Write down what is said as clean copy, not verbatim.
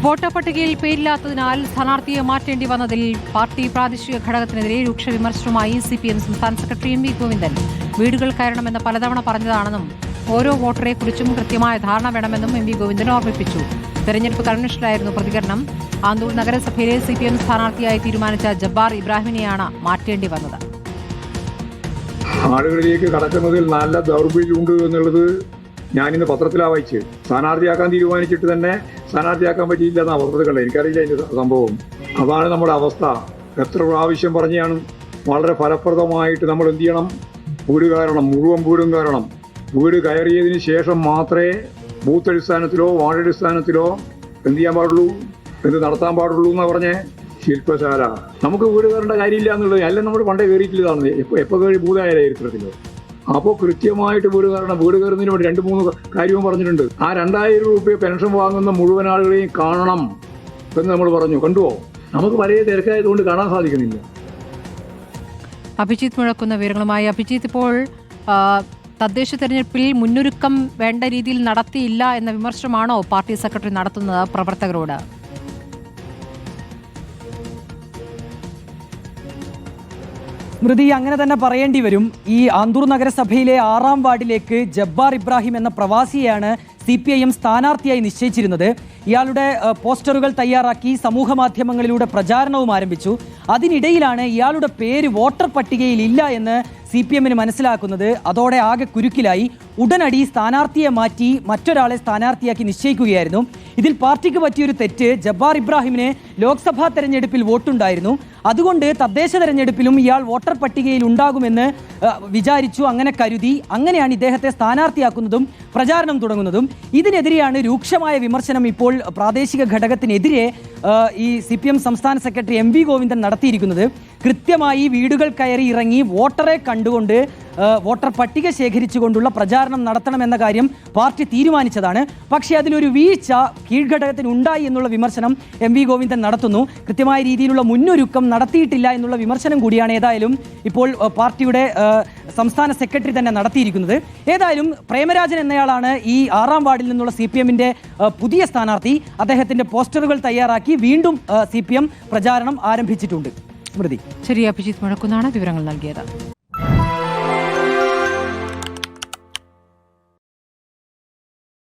Voter പട്ടികയിൽ പേരില്ലാത്തതിനാൽ സ്ഥാനാർത്ഥിയെ മാറ്റേണ്ടി വന്നതിൽ പാർട്ടി പ്രാദേശിക ഘടകത്തിനെതിരെ രൂക്ഷ വിമർശനവുമായി CPM സംസ്ഥാന സെക്രട്ടറി MV ഗോവിന്ദൻ. വീടുകൾ കയറണമെന്ന് പലതവണ പറഞ്ഞതാണെന്നും ഓരോ വോട്ടറെക്കുറിച്ചും കൃത്യമായ ധാരണ വേണമെന്നും MV ഗോവിന്ദൻ ഓർമ്മിപ്പിച്ചു. തെരഞ്ഞെടുപ്പ് കൺവെൻഷനിലായിരുന്നു പ്രതികരണം. ആന്തൂർ നഗരസഭയിലെ CPM സ്ഥാനാർത്ഥിയായി തീരുമാനിച്ച ജബ്ബാർ ഇബ്രാഹിമിനെയാണ് മാറ്റേണ്ടി വന്നത്. ആളുകളിലേക്ക് കടക്കുന്നതിൽ നല്ല ദൗർബല്യമുണ്ട് എന്നുള്ളത് ഞാനിന്ന് പത്രത്തിലാണ് വായിച്ച്. സ്ഥാനാർത്ഥിയാക്കാൻ തീരുമാനിച്ചിട്ട് തന്നെ സ്ഥാനാർത്ഥിയാക്കാൻ പറ്റിയില്ല എന്നാണ് പത്രത്തിൽ. എനിക്കറിയില്ല അതിൻ്റെ സംഭവം. അതാണ് നമ്മുടെ അവസ്ഥ. എത്ര പ്രാവശ്യം പറഞ്ഞാണ് വളരെ ഫലപ്രദമായിട്ട് നമ്മൾ എന്ത് ചെയ്യണം? വീട് കയറണം, മുഴുവൻ വീടും കയറണം. വീട് കയറിയതിന് ശേഷം മാത്രമേ ബൂത്ത് അടിസ്ഥാനത്തിലോ വാർഡ് അടിസ്ഥാനത്തിലോ എന്ത് ചെയ്യാൻ പാടുള്ളൂ, എന്ത് നടത്താൻ പാടുള്ളൂ എന്നാണ് പറഞ്ഞേ. ശില്പശാല നമുക്ക് വീട് കയറേണ്ട കാര്യമില്ല എന്നുള്ളത് എല്ലാം നമ്മൾ പണ്ടേ കയറിയിട്ടില്ലതാണ്. എപ്പോൾ കയറി ഭൂതായ ചരിത്രത്തിൽ. അപ്പോൾ കൃത്യമായിട്ട് വീട് കയറണം. വീട് കയറുന്നതിന് വേണ്ടി 2-3 കാര്യവും പറഞ്ഞിട്ടുണ്ട്. ആ 2000 രൂപ പെൻഷൻ വാങ്ങുന്ന മുഴുവൻ ആളുകളെയും കാണണം എന്ന് നമ്മൾ പറഞ്ഞു. കണ്ടുവോ? നമുക്ക് വലിയ തിരക്കായതുകൊണ്ട് കാണാൻ സാധിക്കുന്നില്ല. അഭിജിത്ത് മുഴക്കുന്ന വിവരങ്ങളുമായി. അഭിജിത്ത്, ഇപ്പോൾ തദ്ദേശ തെരഞ്ഞെടുപ്പിൽ മുന്നൊരുക്കം വേണ്ട രീതിയിൽ നടത്തിയില്ല എന്ന വിമർശനമാണോ പാർട്ടി സെക്രട്ടറി നടത്തുന്നത് പ്രവർത്തകരോട്? സ്മൃതി, അങ്ങനെ തന്നെ പറയേണ്ടി വരും. ഈ ആന്തൂർ നഗരസഭയിലെ 6ാം വാർഡിലേക്ക് ജബ്ബാർ ഇബ്രാഹിം എന്ന പ്രവാസിയെയാണ് CPIM സ്ഥാനാർത്ഥിയായി നിശ്ചയിച്ചിരുന്നത്. ഇയാളുടെ പോസ്റ്ററുകൾ തയ്യാറാക്കി സമൂഹ മാധ്യമങ്ങളിലൂടെ പ്രചാരണവും ആരംഭിച്ചു. അതിനിടയിലാണ് ഇയാളുടെ പേര് വോട്ടർ പട്ടികയിൽ ഇല്ല എന്ന് CPMന് മനസ്സിലാക്കുന്നത്. അതോടെ ആകെ കുരുക്കിലായി. ഉടനടി സ്ഥാനാർത്ഥിയെ മാറ്റി മറ്റൊരാളെ സ്ഥാനാർത്ഥിയാക്കി നിശ്ചയിക്കുകയായിരുന്നു. ഇതിൽ പാർട്ടിക്ക് പറ്റിയൊരു തെറ്റ്, ജബ്ബാർ ഇബ്രാഹിമിന് ലോക്സഭാ തെരഞ്ഞെടുപ്പിൽ വോട്ടുണ്ടായിരുന്നു. അതുകൊണ്ട് തദ്ദേശ തെരഞ്ഞെടുപ്പിലും ഇയാൾ വോട്ടർ പട്ടികയിൽ ഉണ്ടാകുമെന്ന് വിചാരിച്ചു, അങ്ങനെ കരുതി. അങ്ങനെയാണ് ഇദ്ദേഹത്തെ സ്ഥാനാർത്ഥിയാക്കുന്നതും പ്രചാരണം തുടങ്ങുന്നതും. ഇതിനെതിരെയാണ് രൂക്ഷമായ വിമർശനം ഇപ്പോൾ പ്രാദേശിക ഘടകത്തിനെതിരെ ഈ CPM സംസ്ഥാന സെക്രട്ടറി MV ഗോവിന്ദൻ നടത്തിയിരിക്കുന്നത്. കൃത്യമായി വീടുകൾ കയറി ഇറങ്ങി വോട്ടറെ കണ്ടുകൊണ്ട് വോട്ടർ പട്ടിക ശേഖരിച്ചുകൊണ്ടുള്ള പ്രചാരണം നടത്തണമെന്ന കാര്യം പാർട്ടി തീരുമാനിച്ചതാണ്. പക്ഷേ അതിലൊരു വീഴ്ച കീഴ്ഘടകത്തിന് ഉണ്ടായി എന്നുള്ള വിമർശനം MV ഗോവിന്ദൻ നടത്തുന്നു. കൃത്യമായ രീതിയിലുള്ള മുന്നൊരുക്കം നടത്തിയിട്ടില്ല എന്നുള്ള വിമർശനം കൂടിയാണ് ഏതായാലും ഇപ്പോൾ പാർട്ടിയുടെ സംസ്ഥാന സെക്രട്ടറി തന്നെ നടത്തിയിരിക്കുന്നത്. ഏതായാലും പ്രേമരാജൻ എന്നയാളാണ് ഈ 6ാം വാർഡിൽ നിന്നുള്ള CPMന്റെ പുതിയ സ്ഥാനാർത്ഥി. അദ്ദേഹത്തിന്റെ പോസ്റ്ററുകൾ തയ്യാറാക്കി വീണ്ടും CPM പ്രചാരണം ആരംഭിച്ചിട്ടുണ്ട്. സ്മൃതി. ശരി, അഭിജിത്ത് മുഴക്കുന്നാണ് വിവരങ്ങൾ നൽകിയത്.